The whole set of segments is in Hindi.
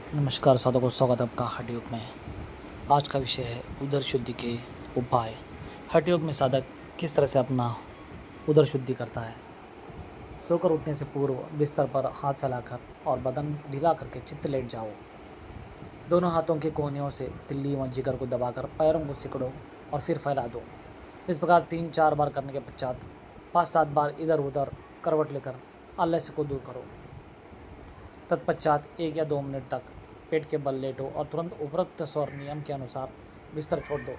नमस्कार साधकों, स्वागत है आपका हठ योग में। आज का विषय है उदर शुद्धि के उपाय। हठ योग में साधक किस तरह से अपना उदर शुद्धि करता है। सोकर उठने से पूर्व बिस्तर पर हाथ फैलाकर और बदन ढीला करके चित्त लेट जाओ। दोनों हाथों के कोहनियों से तिल्ली व जिगर को दबाकर पैरों को सिकड़ो और फिर फैला दो। इस प्रकार 3-4 बार करने के पश्चात 5-7 बार इधर उधर करवट लेकर आलस्य को दूर करो। तत्पश्चात 1 या 2 मिनट तक पेट के बल लेटो और तुरंत उपरोक्त स्वर नियम के अनुसार बिस्तर छोड़ दो।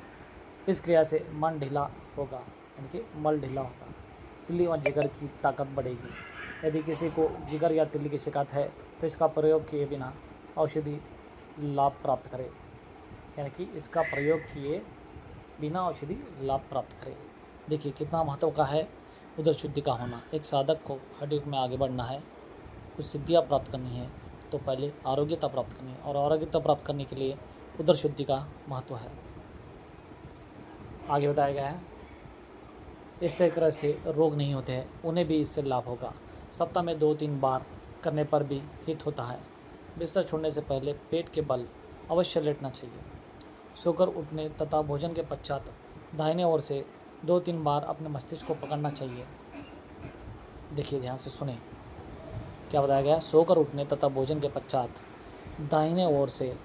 इस क्रिया से मन ढीला होगा, यानी कि मल ढीला होगा। तिल्ली व जिगर की ताकत बढ़ेगी। यदि किसी को जिगर या तिल्ली की शिकायत है तो इसका प्रयोग किए बिना औषधि लाभ प्राप्त करें, यानी कि इसका प्रयोग किए बिना औषधि लाभ प्राप्त करें। देखिए कितना महत्व का है उदर शुद्धि का होना। एक साधक को हठ योग में आगे बढ़ना है, कुछ सिद्धियाँ प्राप्त करनी है तो पहले आरोग्यता प्राप्त करनी है, और आरोग्यता प्राप्त करने के लिए उदर शुद्धि का महत्व है। आगे बताया गया है इस तरह से रोग नहीं होते हैं, उन्हें भी इससे लाभ होगा। सप्ताह में 2-3 बार करने पर भी हित होता है। बिस्तर छोड़ने से पहले पेट के बल अवश्य लेटना चाहिए। सोकर उठने तथा भोजन के पश्चात दाहिने ओर से 2-3 बार अपने मस्तिष्क को पकड़ना चाहिए। देखिए ध्यान से सुने क्या बताया गया। सोकर उठने तथा भोजन के पश्चात दाहिने ओर से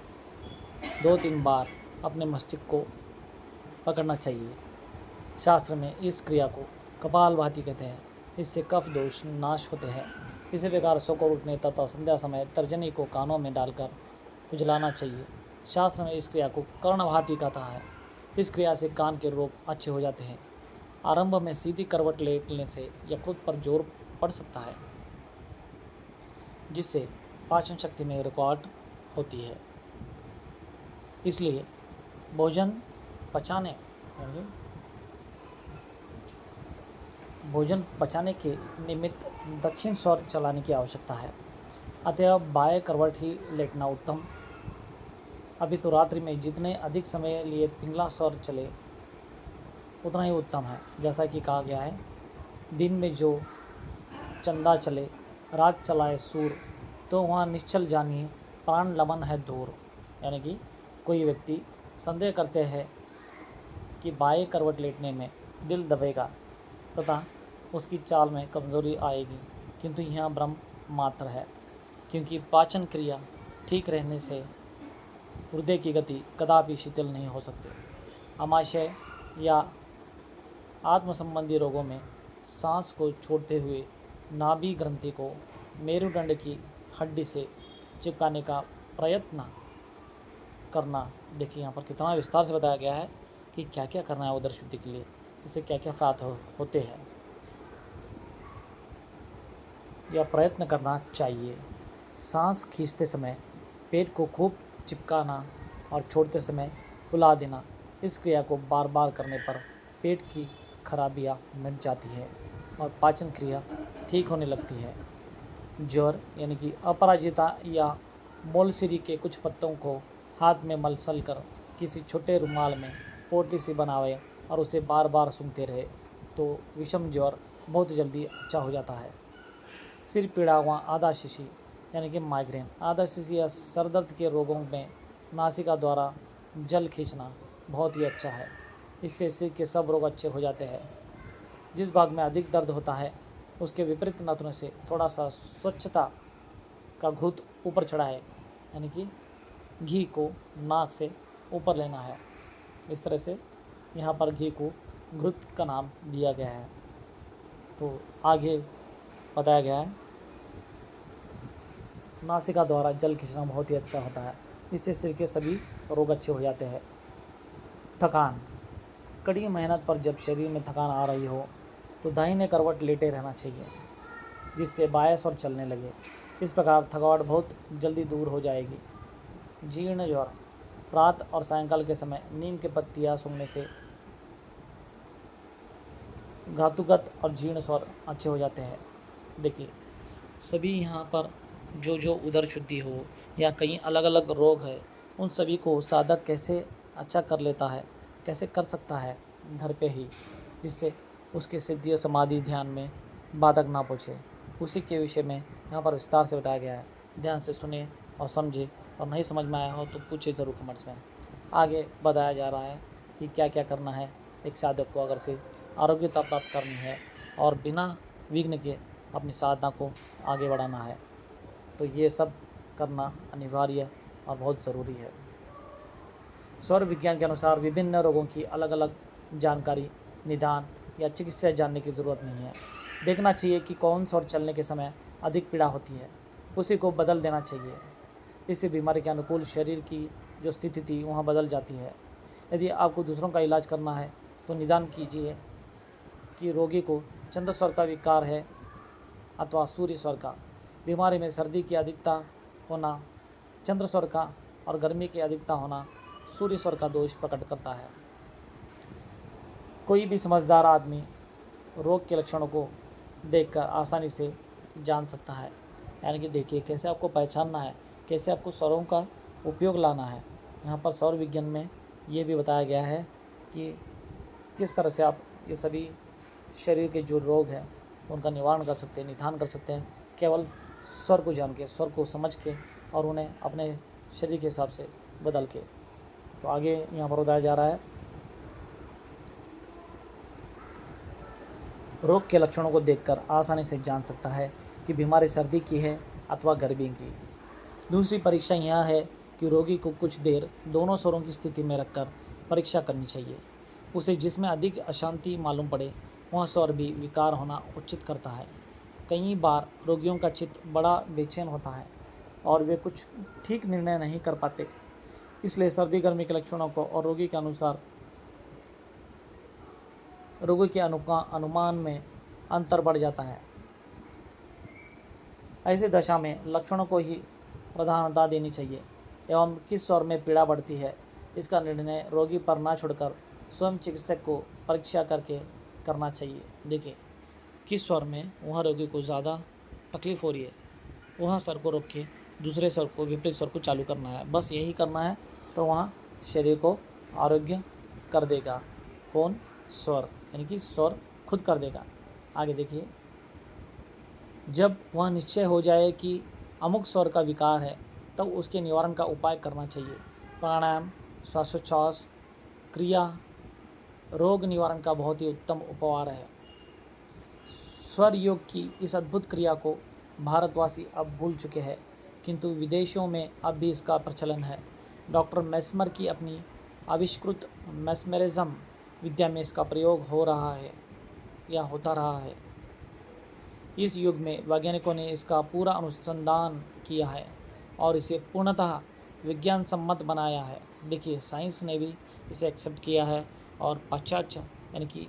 2-3 बार अपने मस्तिष्क को पकड़ना चाहिए। शास्त्र में इस क्रिया को कपालभाति कहते हैं। इससे कफ दोष नाश होते हैं। इसी प्रकार सोकर उठने तथा संध्या समय तर्जनी को कानों में डालकर खुजलाना चाहिए। शास्त्र में इस क्रिया को कर्णभाति कहता है। इस क्रिया से कान के रोग अच्छे हो जाते हैं। आरंभ में सीधी करवट लेटने से यकृत पर जोर पड़ सकता है, जिससे पाचन शक्ति में रुकावट होती है। इसलिए भोजन पचाने के निमित्त दक्षिण स्वर चलाने की आवश्यकता है। अतः बाएं करवट ही लेटना उत्तम। अभी तो रात्रि में जितने अधिक समय लिए पिंगला स्वर चले उतना ही उत्तम है। जैसा कि कहा गया है, दिन में जो चंदा चले रात चलाए सूर, तो वहाँ निश्चल जानिए प्राण लमन है दूर। यानी कि कोई व्यक्ति संदेह करते हैं कि बाएं करवट लेटने में दिल दबेगा तथा उसकी चाल में कमजोरी आएगी, किंतु यह भ्रम मात्र है, क्योंकि पाचन क्रिया ठीक रहने से हृदय की गति कदापि शिथिल नहीं हो सकती। आमाशय या आत्म संबंधी रोगों में सांस को छोड़ते हुए नाभि ग्रंथि को मेरुदंड की हड्डी से चिपकाने का प्रयत्न करना। देखिए यहाँ पर कितना विस्तार से बताया गया है कि क्या क्या करना है उदर शुद्धि के लिए, इससे क्या क्या फायदे होते हैं, या प्रयत्न करना चाहिए। सांस खींचते समय पेट को खूब चिपकाना और छोड़ते समय फुला देना। इस क्रिया को बार बार करने पर पेट की खराबियाँ मिट जाती है और पाचन क्रिया ठीक होने लगती है। ज्वर यानी कि अपराजिता या मोलसिरी के कुछ पत्तों को हाथ में मलसल कर किसी छोटे रुमाल में पोटली सी बनावे और उसे बार बार सूंघते रहे तो विषम ज्वर बहुत जल्दी अच्छा हो जाता है। सिर पीड़ा व आधा शीशी यानी कि माइग्रेन, आधा शीशी या सर दर्द के रोगों में नासिका द्वारा जल खींचना बहुत ही अच्छा है। इससे सिर के सब रोग अच्छे हो जाते हैं। जिस भाग में अधिक दर्द होता है उसके विपरीत नाखूनों से थोड़ा सा स्वच्छता का घृत ऊपर चढ़ाए, यानी कि घी को नाक से ऊपर लेना है। इस तरह से यहाँ पर घी को घृत का नाम दिया गया है। तो आगे बताया गया है नासिका द्वारा जल खींचना बहुत ही अच्छा होता है। इससे सिर के सभी रोग अच्छे हो जाते हैं। थकान, कड़ी मेहनत पर जब शरीर में थकान आ रही हो तो दाहिने करवट लेटे रहना चाहिए, जिससे बाएं स्वर चलने लगे। इस प्रकार थकावट बहुत जल्दी दूर हो जाएगी। जीर्ण ज्वर, प्रातः और सायंकाल के समय नीम के पत्तियाँ सूंघने से घातुगत और जीर्ण स्वर अच्छे हो जाते हैं। देखिए सभी यहाँ पर जो उदर शुद्धि हो या कई अलग अलग रोग है, उन सभी को साधक कैसे अच्छा कर लेता है, कैसे कर सकता है घर पे ही, जिससे उसकी सिद्धि और समाधि ध्यान में बाधक ना पहुँचे, उसी के विषय में यहाँ पर विस्तार से बताया गया है। ध्यान से सुने और समझे और नहीं समझ में आया हो तो पूछिए ज़रूर कमेंट्स में। आगे बताया जा रहा है कि क्या क्या करना है एक साधक को अगर से आरोग्यता प्राप्त करनी है और बिना विघ्न के अपनी साधना को आगे बढ़ाना है, तो ये सब करना अनिवार्य और बहुत ज़रूरी है। सौर विज्ञान के अनुसार विभिन्न रोगों की अलग अलग जानकारी, निदान या चिकित्सा जानने की ज़रूरत नहीं है। देखना चाहिए कि कौन सौर चलने के समय अधिक पीड़ा होती है, उसी को बदल देना चाहिए। इससे बीमारी के अनुकूल शरीर की जो स्थिति थी वहाँ बदल जाती है। यदि आपको दूसरों का इलाज करना है तो निदान कीजिए कि रोगी को चंद्र स्वर का विकार है अथवा सूर्य स्वर का। बीमारी में सर्दी की अधिकता होना चंद्र स्वर का और गर्मी की अधिकता होना सूर्य स्वर का दोष प्रकट करता है। कोई भी समझदार आदमी रोग के लक्षणों को देखकर आसानी से जान सकता है। यानी कि देखिए कैसे आपको पहचानना है, कैसे आपको स्वरों का उपयोग लाना है। यहाँ पर सौर विज्ञान में ये भी बताया गया है कि किस तरह से आप ये सभी शरीर के जो रोग हैं उनका निवारण कर सकते हैं, निदान कर सकते हैं, केवल स्वर को जान के, स्वर को समझ के और उन्हें अपने शरीर के हिसाब से बदल के। तो आगे यहाँ पर बताया जा रहा है, रोग के लक्षणों को देखकर आसानी से जान सकता है कि बीमारी सर्दी की है अथवा गर्मी की। दूसरी परीक्षा यह है कि रोगी को कुछ देर दोनों स्वरों की स्थिति में रखकर परीक्षा करनी चाहिए। उसे जिसमें अधिक अशांति मालूम पड़े वह स्वर भी विकार होना उचित करता है। कई बार रोगियों का चित्त बड़ा बेचैन होता है और वे कुछ ठीक निर्णय नहीं कर पाते, इसलिए सर्दी गर्मी के लक्षणों को और रोगी के अनुसार रोगी के अनुमान में अंतर बढ़ जाता है। ऐसी दशा में लक्षणों को ही प्रधानता देनी चाहिए एवं किस स्वर में पीड़ा बढ़ती है इसका निर्णय रोगी पर ना छोड़कर स्वयं चिकित्सक को परीक्षा करके करना चाहिए। देखिए किस स्वर में वहाँ रोगी को ज़्यादा तकलीफ़ हो रही है, वहाँ स्वर को रोक के दूसरे स्वर को, विपरीत स्वर को चालू करना है। बस यही करना है तो वहाँ शरीर को आरोग्य कर देगा। कौन? स्वर, यानी कि स्वर खुद कर देगा। आगे देखिए, जब वह निश्चय हो जाए कि अमुक स्वर का विकार है तब उसके निवारण का उपाय करना चाहिए। प्राणायाम, श्वासोच्छ्वास क्रिया रोग निवारण का बहुत ही उत्तम उपचार है। स्वर योग की इस अद्भुत क्रिया को भारतवासी अब भूल चुके हैं, किंतु विदेशों में अब भी इसका प्रचलन है। डॉक्टर मैस्मर की अपनी आविष्कृत मैस्मरिज्म विद्या में इसका प्रयोग हो रहा है या होता रहा है। इस युग में वैज्ञानिकों ने इसका पूरा अनुसंधान किया है और इसे पूर्णतः विज्ञान सम्मत बनाया है। देखिए साइंस ने भी इसे एक्सेप्ट किया है और पाश्चात्य यानी कि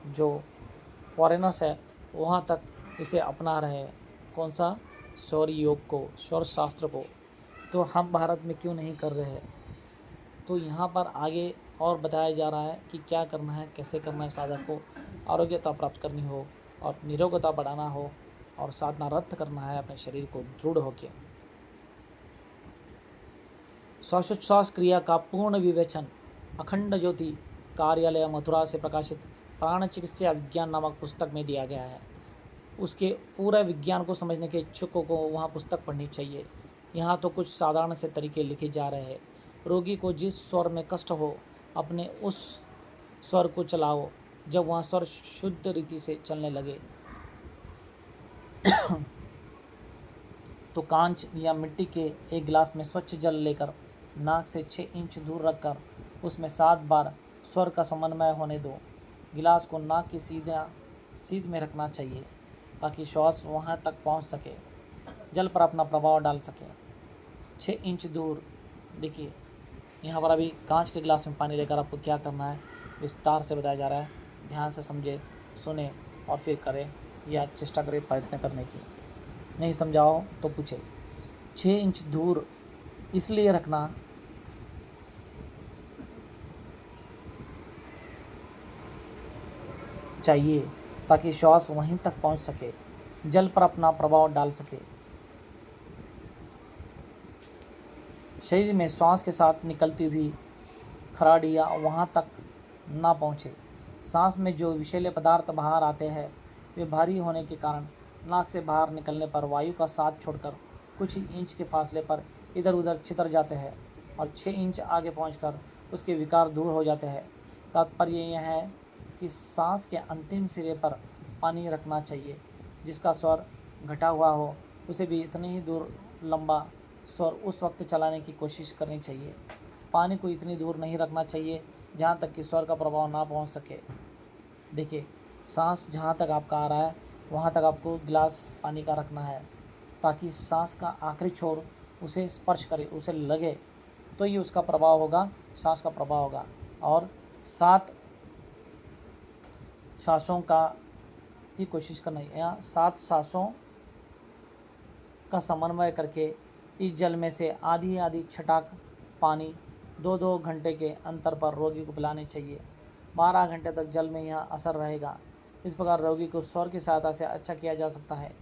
जो फॉरेनर्स है वहाँ तक इसे अपना रहे हैं। कौन सा? सौर योग को, सौर शास्त्र को। तो हम भारत में क्यों नहीं कर रहे हैं? तो यहाँ पर आगे और बताया जा रहा है कि क्या करना है, कैसे करना है साधक को आरोग्यता प्राप्त करनी हो और निरोगता बढ़ाना हो और साधना रद्द करना है अपने शरीर को दृढ़ होकर। श्वासोच्छ्वास क्रिया का पूर्ण विवेचन अखंड ज्योति कार्यालय मथुरा से प्रकाशित प्राण चिकित्सा विज्ञान नामक पुस्तक में दिया गया है। उसके पूरे विज्ञान को समझने के इच्छुकों को वहाँ पुस्तक पढ़नी चाहिए। यहाँ तो कुछ साधारण से तरीके लिखे जा रहे हैं। रोगी को जिस स्वर में कष्ट हो अपने उस स्वर को चलाओ। जब वहाँ स्वर शुद्ध रीति से चलने लगे तो कांच या मिट्टी के एक गिलास में स्वच्छ जल लेकर नाक से 6 इंच दूर रखकर उसमें 7 बार स्वर का समन्वय होने दो। गिलास को नाक की सीध में रखना चाहिए ताकि श्वास वहाँ तक पहुँच सके, जल पर अपना प्रभाव डाल सके। 6 इंच दूर। देखिए यहाँ पर अभी कांच के गिलास में पानी लेकर आपको क्या करना है विस्तार से बताया जा रहा है। ध्यान से समझे, सुने और फिर करें या चेष्टा करें प्रयत्न करने की। नहीं समझाओ तो पूछे। 6 इंच दूर इसलिए रखना चाहिए ताकि श्वास वहीं तक पहुंच सके, जल पर अपना प्रभाव डाल सके। शरीर में श्वास के साथ निकलती हुई खराडियाँ वहाँ तक ना पहुँचे। सांस में जो विषैले पदार्थ बाहर आते हैं वे भारी होने के कारण नाक से बाहर निकलने पर वायु का साथ छोड़कर कुछ ही इंच के फासले पर इधर उधर छितर जाते हैं और 6 इंच आगे पहुंचकर उसके विकार दूर हो जाते हैं। तात्पर्य यह है कि सांस के अंतिम सिरे पर पानी रखना चाहिए। जिसका स्वर घटा हुआ हो उसे भी इतनी ही दूर लंबा स्वर उस वक्त चलाने की कोशिश करनी चाहिए। पानी को इतनी दूर नहीं रखना चाहिए जहाँ तक कि स्वर का प्रभाव ना पहुँच सके। देखिए, सांस जहाँ तक आपका आ रहा है वहाँ तक आपको गिलास पानी का रखना है, ताकि सांस का आखिरी छोर उसे स्पर्श करे, उसे लगे, तो ये उसका प्रभाव होगा, सांस का प्रभाव होगा। और 7 सांसों का ही कोशिश करना है। यहाँ 7 सांसों का समन्वय करके इस जल में से आधी आधी छटाक पानी 2-2 घंटे के अंतर पर रोगी को पिलानी चाहिए। 12 घंटे तक जल में यह असर रहेगा। इस प्रकार रोगी को स्वर की सहायता से अच्छा किया जा सकता है।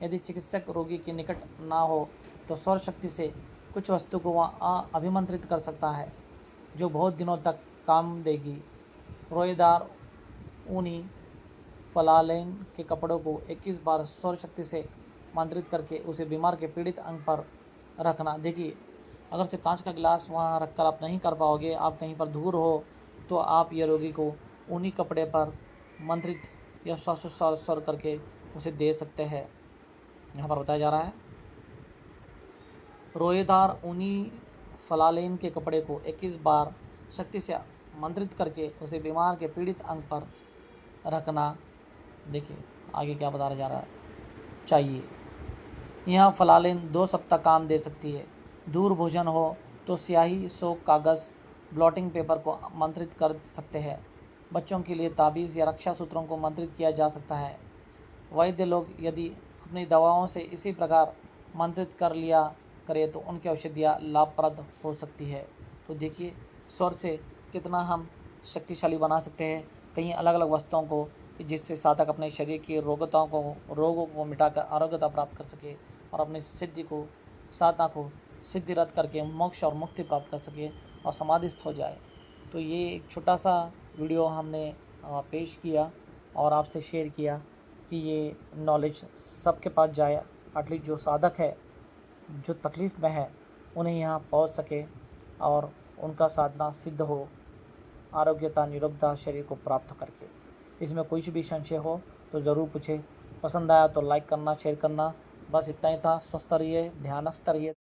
यदि चिकित्सक रोगी के निकट ना हो तो स्वर शक्ति से कुछ वस्तु को वहाँ अभिमंत्रित कर सकता है, जो बहुत दिनों तक काम देगी। रोएदार ऊनी फलालेन के कपड़ों को 21 बार स्वर शक्ति से मंत्रित करके उसे बीमार के पीड़ित अंग पर रखना। देखिए, अगर से कांच का गिलास वहाँ रखकर आप नहीं कर पाओगे, आप कहीं पर दूर हो, तो आप ये रोगी को ऊनी कपड़े पर मंत्रित या श्वासोच्छ्वास स्वर करके उसे दे सकते हैं। यहाँ पर बताया जा रहा है, रोएदार ऊनी फलालेन के कपड़े को 21 बार शक्ति से मंत्रित करके उसे बीमार के पीड़ित अंग पर रखना। देखिए आगे क्या बता जा रहा है, चाहिए। यह फलालेन 2 सप्ताह काम दे सकती है। दूर भोजन हो तो स्याही, सोक कागज़, ब्लॉटिंग पेपर को मंत्रित कर सकते हैं। बच्चों के लिए ताबीज़ या रक्षा सूत्रों को मंत्रित किया जा सकता है। वैद्य लोग यदि अपनी दवाओं से इसी प्रकार मंत्रित कर लिया करे तो उनकी औषधियाँ लाभप्रद हो सकती है। तो देखिए, स्वर से कितना हम शक्तिशाली बना सकते हैं कई अलग अलग वस्तुओं को, जिससे साधक अपने शरीर की रोगों को मिटाकर आरोग्यता प्राप्त कर सके और अपनी सिद्धि को, साधना को सिद्धिरत करके मोक्ष और मुक्ति प्राप्त कर सके और समाधिस्थ हो जाए। तो ये एक छोटा सा वीडियो हमने पेश किया और आपसे शेयर किया कि ये नॉलेज सबके पास जाए, एटलीस्ट जो साधक है, जो तकलीफ़ में है, उन्हें यहाँ पहुँच सके और उनका साधना सिद्ध हो, आरोग्यता निरोगता शरीर को प्राप्त करके। इसमें कुछ भी संशय हो तो ज़रूर पूछे। पसंद आया तो लाइक करना, शेयर करना। बस इतना ही था। स्वस्थ रहिए, ध्यानस्थ रहिए।